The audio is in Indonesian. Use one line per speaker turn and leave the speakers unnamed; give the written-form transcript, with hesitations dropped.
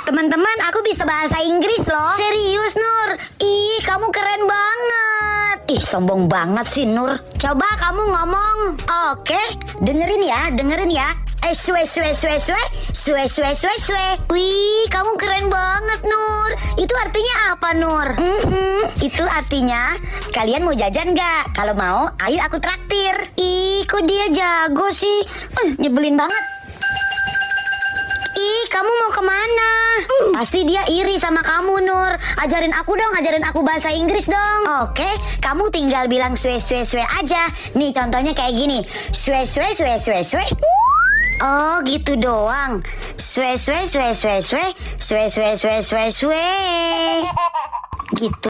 Teman-teman, aku bisa bahasa Inggris loh. Serius, Nur? Ih, kamu keren banget. Ih, sombong banget sih, Nur. Coba kamu ngomong. Oke, dengerin ya. Sue. Wih, kamu keren banget, Nur. Itu artinya apa, Nur? Itu artinya kalian mau jajan gak? Kalau mau, ayo aku traktir. Ih, kok dia jago sih? Nyebelin banget. Ih, kamu mau kemana? Pasti dia iri sama kamu, Nur. Ajarin aku bahasa Inggris dong. Oke, kamu tinggal bilang sue aja. Nih contohnya kayak gini. Sue. Oh, gitu doang. Sue. Gitu.